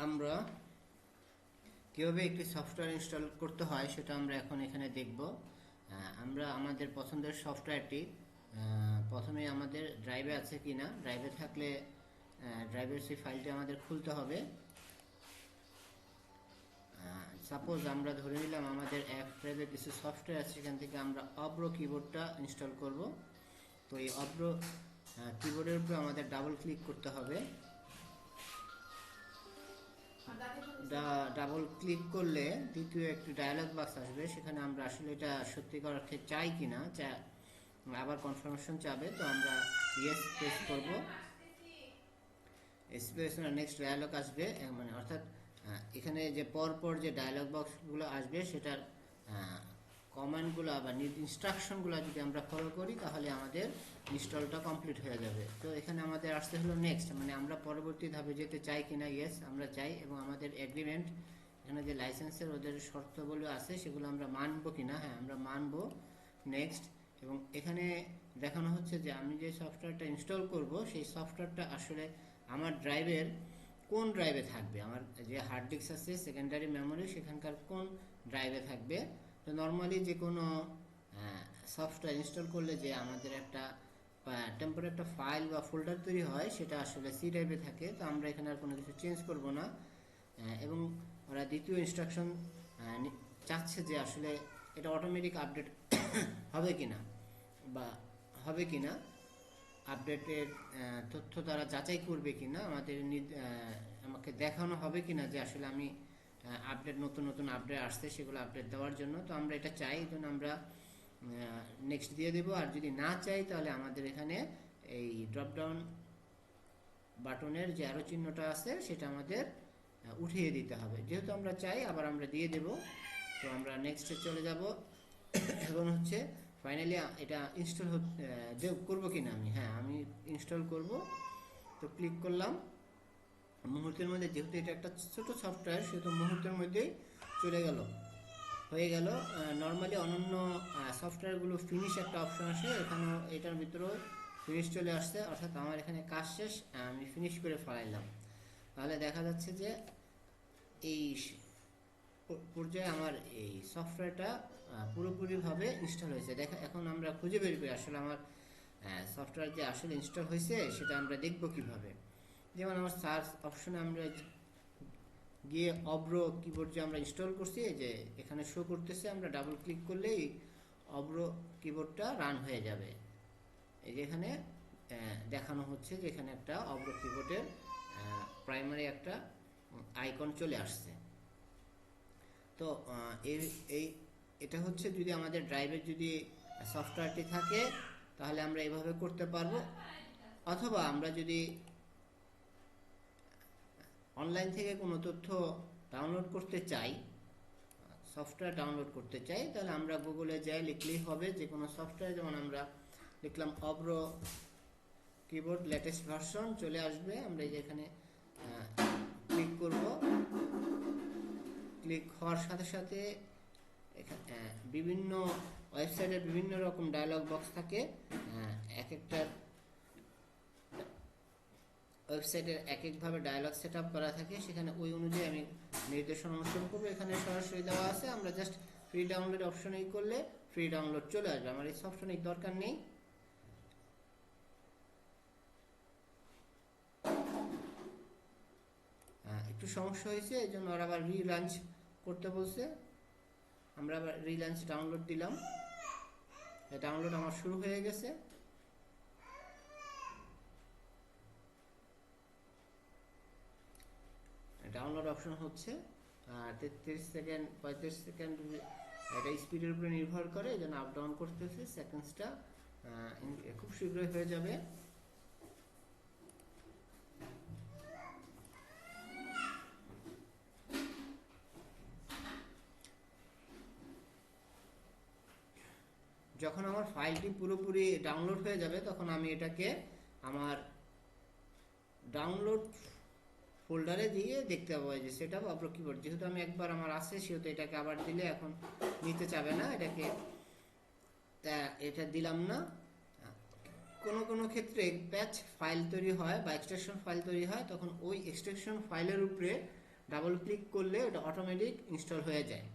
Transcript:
আমরা কিভাবে একটি সফটওয়্যার ইনস্টল করতে হয় সেটা আমরা এখন এখানে দেখব। আমরা আমাদের পছন্দের সফটওয়্যারটি প্রথমে আমাদের ড্রাইভে আছে কিনা, ড্রাইভে থাকলে ড্রাইভের সেই ফাইলটি আমাদের খুলতে হবে। সাপোজ আমরা ধরে নিলাম আমাদের এক ড্রাইভে কিছু সফটওয়্যার আছে, সেখান থেকে আমরা অব্র কিবোর্ডটা ইনস্টল করব। তো এই অব্র কিবোর্ডের উপরে আমাদের ডাবল ক্লিক করতে হবে। ডাবল ক্লিক করলে দ্বিতীয় একটি ডায়ালগ বক্স আসবে, সেখানে আমরা আসলে এটা সত্যিকার অর্থে চাই কিনা আবার কনফার্মেশন চাবে। তো আমরা ইয়েস প্রেস করব। স্পেস নেক্সট ডায়ালগ আসবে, মানে অর্থাৎ এখানে যে পরপর যে ডায়ালগ বক্সগুলো আসবে সেটার কমান্ডগুলো বা ইনস্ট্রাকশনগুলো যদি আমরা ফলো করি তাহলে আমাদের ইনস্টলটা কমপ্লিট হয়ে যাবে। তো এখানে আমাদের আসতে হলো নেক্সট, মানে আমরা পরবর্তী ধাপে যেতে চাই কিনা। ইয়েস আমরা চাই, এবং আমাদের এগ্রিমেন্ট এখানে যে লাইসেন্সের ওদের শর্তগুলো আছে সেগুলো আমরা মানবো কিনা। হ্যাঁ আমরা মানবো, নেক্সট। এবং এখানে দেখানো হচ্ছে যে আমি যে সফটওয়্যারটা ইনস্টল করব সেই সফটওয়্যারটা আসলে আমার ড্রাইভের কোন ড্রাইভে থাকবে, আমার যে হার্ড ডিস্ক আছে সেকেন্ডারি মেমোরি সেখানকার কোন ড্রাইভে থাকবে। তো নর্মালি যে কোনো সফটওয়্যার ইনস্টল করলে যে আমাদের একটা টেম্পোরারি একটা ফাইল বা ফোল্ডার তৈরি হয় সেটা আসলে সি ড্রাইভে থাকে। তো আমরা এখানে আর কোনো কিছু চেঞ্জ করব না। এবং ওরা দ্বিতীয় ইনস্ট্রাকশন চাচ্ছে যে আসলে এটা অটোমেটিক আপডেট হবে কিনা বা হবে কিনা, আপডেটের তথ্য তারা যাচাই করবে কিনা, আমাকে দেখানো হবে কিনা যে আসলে আমি আপডেট নতুন নতুন আপডেট আসছে সেগুলো আপডেট দেওয়ার জন্য। তো আমরা এটা চাই, এই জন্য আমরা নেক্সট দিয়ে দেব। আর যদি না চাই তাহলে আমাদের এখানে এই ড্রপডাউন বাটনের যে আরো চিহ্নটা আছে সেটা আমাদের উঠিয়ে দিতে হবে। যেহেতু আমরা চাই আবার আমরা দিয়ে দেব। তো আমরা নেক্সটে চলে যাব। এখন হচ্ছে ফাইনালি এটা ইনস্টল করবো কিনা আমি ইনস্টল করব। তো ক্লিক করলাম, মুহূর্তের মধ্যে, যেহেতু এটা একটা ছোট সফটওয়্যার সেহেতু মুহূর্তের মধ্যেই চলে গেল, হয়ে গেল। নর্মালি অন্যান্য সফটওয়্যারগুলো ফিনিশ একটা অপশন আসে, এখানেও এটার ভিতরেও ফিনিশ চলে আসছে, অর্থাৎ আমার এখানে কাজ শেষ, আমি ফিনিশ করে ফেলাইলাম। তাহলে দেখা যাচ্ছে যে এই পর্যায়ে আমার এই সফটওয়্যারটা পুরোপুরিভাবে ইনস্টল হয়েছে। এখন আমরা খুঁজে বের করি আসলে আমার সফটওয়্যার যে আসলে ইনস্টল হয়েছে সেটা আমরা দেখব কিভাবে। যেমন আমার সার্চ অপশনে আমরা গিয়ে অব্র কিবোর্ড যে আমরা ইনস্টল করছি, যে এখানে শো করতেছে, আমরা ডাবল ক্লিক করলেই অব্র কিবোর্ডটা রান হয়ে যাবে। এই যে এখানে দেখানো হচ্ছে যে এখানে একটা অব্র কিবোর্ডের প্রাইমারি একটা আইকন চলে আসছে। তো এটা হচ্ছে যদি আমাদের ড্রাইভের যদি সফটওয়্যারটি থাকে তাহলে আমরা এভাবে করতে পারবো। অথবা আমরা যদি অনলাইন থেকে কোনো তথ্য ডাউনলোড করতে চাই, সফটওয়্যার ডাউনলোড করতে চাই, তাহলে আমরা গুগলে যাই, লিখলেই হবে যে কোনো সফটওয়্যার। যেমন আমরা লিখলাম অব্র কিবোর্ড লেটেস্ট ভার্সন, চলে আসবে। আমরা এই যে এখানে ক্লিক করব। ক্লিক হওয়ার সাথে সাথে বিভিন্ন ওয়েবসাইটে বিভিন্ন রকম ডায়লগ বক্স থাকে, এক একটা ওয়েবসাইটের এক একভাবে ডায়লগ সেট আপ করা থাকে, সেখানে ওই অনুযায়ী আমি নির্দেশনা অনুসরণ করবো। এখানে সরাসরি দেওয়া আছে, আমরা জাস্ট ফ্রি ডাউনলোড অপশনে করলে ফ্রি ডাউনলোড চলে আসবে, আমার এই সফটওয়্যার দরকার নেই। একটু সমস্যা হয়েছে, এই জন্য ওরা আবার রিলঞ্চ করতে বলছে। আমরা আবার রিলঞ্চ ডাউনলোড দিলাম, ডাউনলোড আমার শুরু হয়ে গেছে। ডাউনলোড অপশন হচ্ছে 33 সেকেন্ড 35 সেকেন্ড, এটা স্পিডের উপরে নির্ভর করে, এই জন্য আপ ডাউন করতেছে। সেকেন্ডসটা খুব শীঘ্রই হয়ে যাবে। যখন আমার ফাইলটি পুরোপুরি ডাউনলোড হয়ে যাবে তখন আমি এটাকে আমার ডাউনলোড ফোল্ডারে দিয়ে দেখতে পাবো যে সেটা অব্র কিবোর্ড। যেহেতু আমি একবার আমার আছে সেহেতু এটাকে আবার দিলে এখন নিতে চাবে না, এটা দিলাম না। কোনো ক্ষেত্রে প্যাচ ফাইল তৈরি হয় বা এক্সট্রাকশন ফাইল তৈরি হয়, তখন ওই এক্সট্রাকশন ফাইলের উপরে ডাবল ক্লিক করলে ওটা অটোমেটিক ইনস্টল হয়ে যায়।